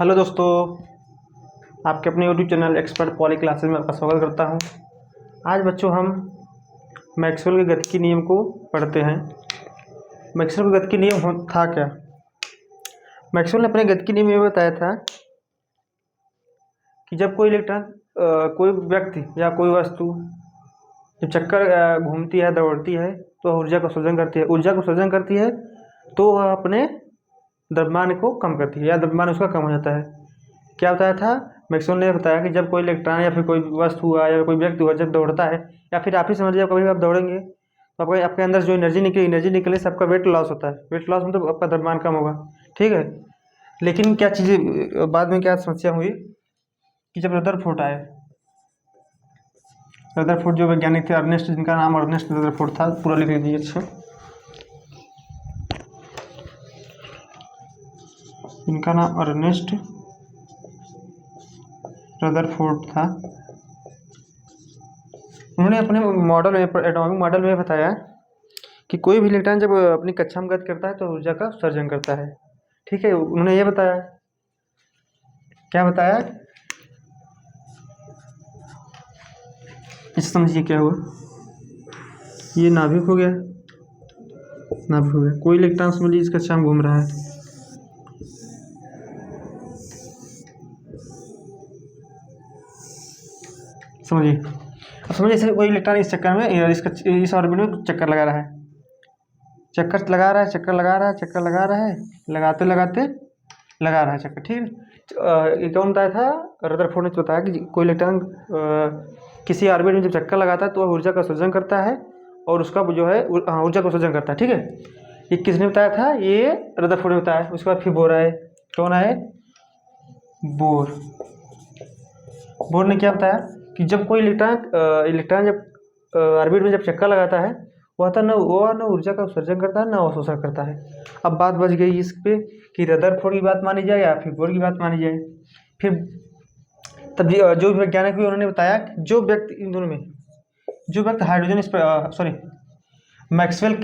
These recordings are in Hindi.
हेलो दोस्तों, आपके अपने YouTube channel expert poly classes में आपका स्वागत करता हूं। आज बच्चों हम मैक्सवेल के गतिकी नियम को पढ़ते हैं। मैक्सवेल का गतिकी नियम था क्या? मैक्सवेल ने अपने गतिकी नियम में बताया था कि जब कोई इलेक्ट्रॉन कोई व्यक्ति या कोई वस्तु जब चक्कर घूमती है, दौड़ती है, तो ऊर्जा का उत्सर्जन करती है। ऊर्जा का उत्सर्जन करती है तो वह अपने द्रव्यमान को कम करती है या द्रव्यमान उसका कम हो जाता है। क्या बताया था? मैक्सवेल ने बताया कि जब कोई इलेक्ट्रॉन या फिर कोई वस्तु हुआ या कोई व्यक्ति हुआ जब दौड़ता है, या फिर आप ही समझ लीजिए कभी आप दौड़ेंगे तो आपके अंदर जो एनर्जी निकले से आपका वेट लॉस होता है। वेट लॉस मतलब आपका द्रव्यमान कम होगा, ठीक है। लेकिन क्या चीज़ें बाद में क्या समस्या हुई कि जब रदरफोर्ड आए, रदरफोर्ड जो वैज्ञानिक थे, अर्नेस्ट, जिनका नाम अर्नेस्ट रदरफोर्ड था, पूरा लिख लीजिए अच्छा। इनका नाम अर्नेस्ट रदरफोर्ड था। उन्होंने अपने मॉडल में, एटॉमिक मॉडल में बताया कि कोई भी इलेक्ट्रॉन जब अपनी कक्षा में गति करता है तो ऊर्जा का उत्सर्जन करता है, ठीक है। उन्होंने ये बताया, क्या बताया, इस समझिए क्या हुआ। ये नाभिक हो गया, नाभिक हो गया। कोई इलेक्ट्रॉन समझ लीजिए इस कक्षा में घूम रहा है, समझिए। अब समझिए जैसे कोई इलेक्ट्रॉन इस चक्कर में, इस ऑर्बिट में चक्कर लगा रहा है, चक्कर लगा रहा है, चक्कर लगा रहा है, चक्कर लगा रहा है, लगाते लगाते लगा रहा है चक्कर, ठीक है। ये कौन बताया था? रदरफोर्ड ने बताया कि कोई इलेक्ट्रॉन किसी ऑर्बिट में जब चक्कर लगाता है तो वह ऊर्जा का उत्सर्जन करता है और उसका जो है ऊर्जा का उत्सर्जन करता है, ठीक है। ये किसने बताया था? ये रदरफोर्ड ने बताया। उसके बाद फिर बोर आए। कौन आए? बोर। बोर ने क्या बताया कि जब कोई इलेक्ट्रॉन जब ऑर्बिट में जब चक्कर लगाता है वह न ऊर्जा का उत्सर्जन करता है न अवशोषण करता है। अब बात बच गई इस पे कि रदरफोर्ड की बात मानी जाए या फिर बोर की बात मानी जाए। फिर तब जो वैज्ञानिक हुए उन्होंने बताया कि जो व्यक्ति इन दोनों में, जो व्यक्ति हाइड्रोजन इस पर सॉरी मैक्सवेल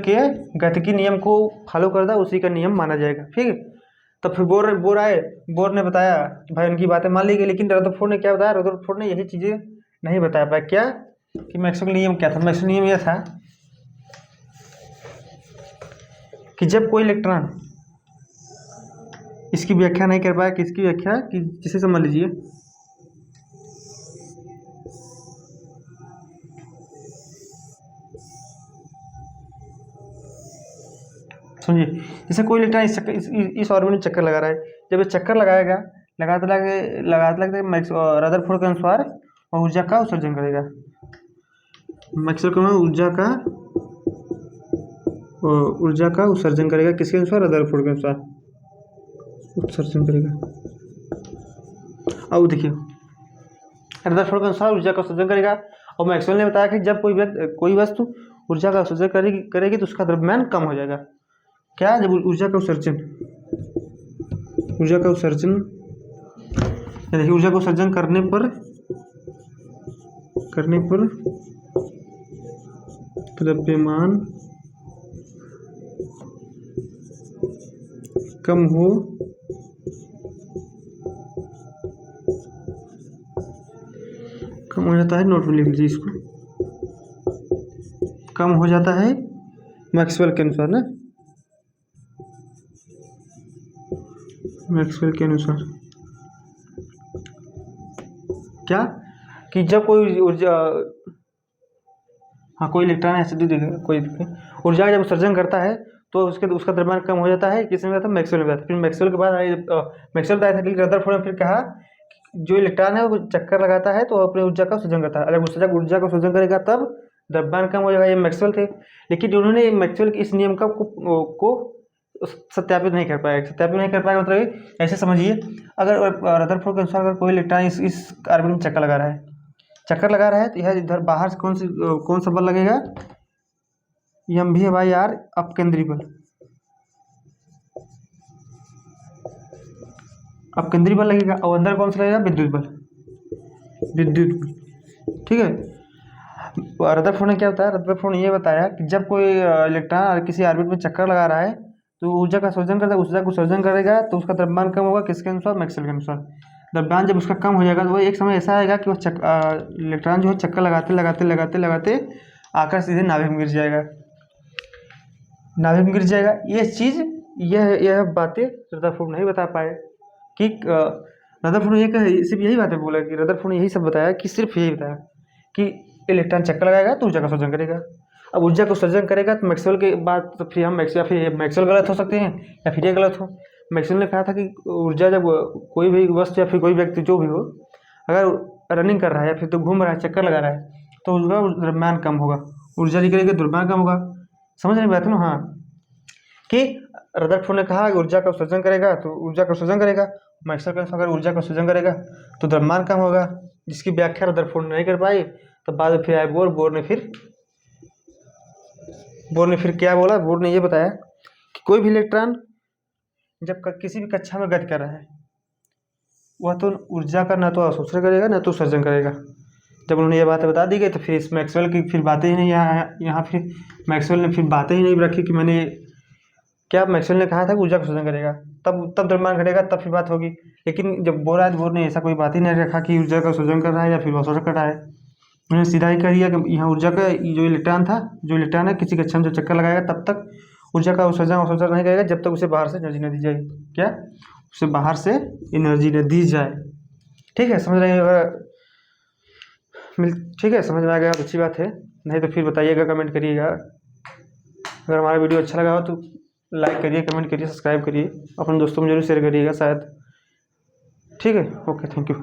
के गतिकी नियम को फॉलो करता है, उसी का नियम माना जाएगा, ठीक है। तब फिर बोर आए। बोर ने बताया, भाई उनकी बातें मान ली गई, लेकिन रदरफोर्ड ने क्या बताया? रदरफोर्ड ने यही चीज़ें नहीं बता पाया। क्या कि मैक्सवेल नियम क्या था? मैक्सवेल नियम यह था कि जब कोई इलेक्ट्रॉन, इसकी व्याख्या नहीं कर पाया, किसकी व्याख्या, कि जिसे समझ लीजिए समझिए, जैसे कोई इलेक्ट्रॉन इस ऑर्बिट में चक्कर लगा रहा है। जब ये चक्कर लगाएगा, लगाते लगाते रदरफोर्ड के अनुसार ऊर्जा का उत्सर्जन करेगा। मैक्सवेल का ऊर्जा का उत्सर्जन करेगा, किसके अनुसार? रदरफोर्ड के अनुसार उत्सर्जन करेगा। अब देखिए, रदरफोर्ड के अनुसार ऊर्जा का उत्सर्जन करेगा। और मैक्सवेल ने बताया कि जब कोई वस्तु ऊर्जा का उत्सर्जन करेगी तो उसका द्रव्यमान कम हो जाएगा। क्या? जब ऊर्जा का उत्सर्जन देखिए, ऊर्जा का उत्सर्जन करने पर द्रव्यमान कम हो जाता है। नोट में लिख लीजिए इसको, कम हो जाता है मैक्सवेल के अनुसार ना, मैक्सवेल के अनुसार। क्या कि जब कोई ऊर्जा, कोई इलेक्ट्रॉन ऐसे कोई ऊर्जा का जब उत्सर्जन करता है तो उसका द्रव्यमान कम हो जाता है। किसने बताया था? मैक्सवेल ने बताया। फिर मैक्सवेल के बाद मैक्सवेल बताया था कि रदरफोर्ड ने फिर कहा जो इलेक्ट्रॉन है वो चक्कर लगाता है तो अपने ऊर्जा का उत्सर्जन करता है। अगर ऊर्जा का उत्सर्जन करेगा तब द्रव्यमान कम हो जाएगा। ये मैक्सवेल थे, लेकिन उन्होंने मैक्सवेल के इस नियम को सत्यापित नहीं कर पाया। मतलब ऐसे समझिए, अगर रदरफोर्ड के अनुसार अगर कोई इलेक्ट्रॉन इस ऑर्बिट में चक्कर लगा रहा है तो यह इधर बाहर से कौन सा बल लगेगा? mv/r अपकेंद्री बल लगेगा। और अंदर कौन सा लगेगा? विद्युत बल, ठीक है। रदरफोर्ड ने क्या बताया? रदरफोर्ड ने ये बताया कि जब कोई इलेक्ट्रॉन किसी ऑर्बिट में चक्कर लगा रहा है तो ऊर्जा का सृजन करता है, ऊर्जा को सृजन करेगा तो उसका द्रव्यमान कम होगा, किसके अनुसार? मैक्सवेल के अनुसार। द्रव्यमान जब उसका कम हो जाएगा तो वो एक समय ऐसा आएगा कि वो इलेक्ट्रॉन जो है चक्कर लगाते लगाते लगाते लगाते आकर सीधे नाभिक में गिर जाएगा, नाभिक में गिर जाएगा। ये चीज़ यह बातें रदरफोर्ड नहीं बता पाए कि रदरफोर्ड ने सिर्फ यही बातें बोला कि रदरफोर्ड ने यही सब बताया कि सिर्फ यही बताया कि इलेक्ट्रॉन चक्कर लगाएगा तो ऊर्जा का सृजन करेगा। अब ऊर्जा को सृजन करेगा तो मैक्सवेल के बाद तो फिर हम मैक्सवेल गलत हो सकते हैं या फिर ये गलत हो। मैक्सवेल ने कहा था कि ऊर्जा जब कोई भी वस्तु या फिर कोई व्यक्ति जो भी हो अगर रनिंग कर रहा है या फिर तो घूम रहा है, चक्कर लगा रहा है, तो उसका द्रव्यमान कम होगा, ऊर्जा निकलेगी, द्रव्यमान कम होगा। समझ रहे बात ना? हाँ, कि रदरफोर्ड ने कहा कि ऊर्जा का सृजन करेगा तो ऊर्जा का सृजन करेगा, मैक्सवेल का अगर ऊर्जा का सृजन करेगा तो द्रव्यमान कम होगा, जिसकी व्याख्या रदरफोर्ड नहीं कर पाई। तो बाद में फिर आए बोर ने फिर क्या बोला? बोर ने ये बताया कि कोई भी इलेक्ट्रॉन जब किसी भी कक्षा में गति कर रहा है वह तो ऊर्जा का ना तो अवशोषण करेगा ना तो सृजन करेगा। जब उन्होंने ये बातें बता दी गई तो फिर इस मैक्सवेल की फिर बातें ही नहीं यहाँ फिर मैक्सवेल ने फिर बातें ही नहीं रखी कि मैंने क्या, मैक्सवेल ने कहा था कि ऊर्जा का सृजन करेगा तब द्रव्यमान घटेगा, तब फिर बात होगी। लेकिन जब बोर आया तो बोर ने ऐसा कोई बात ही नहीं रखा कि ऊर्जा का सृजन कर रहा है या फिर अवशोषण कर रहा है। उन्होंने सीधा ही कह दिया कि यहाँ ऊर्जा का जो इलेक्ट्रॉन है किसी कक्षा में जो चक्कर लगाएगा तब तक ऊर्जा का अवशोषण नहीं करेगा जब तक उसे बाहर से एनर्जी न दी जाए। क्या? उसे बाहर से एनर्जी न दी जाए। ठीक है, समझ रहे हैं? ठीक है, समझ में आ गया तो अच्छी बात है, नहीं तो फिर बताइएगा, कमेंट करिएगा। अगर हमारा वीडियो अच्छा लगा हो तो लाइक करिए, कमेंट करिए, सब्सक्राइब करिए, अपने दोस्तों में जरूर शेयर करिएगा शायद। ठीक है, ओके, थैंक यू।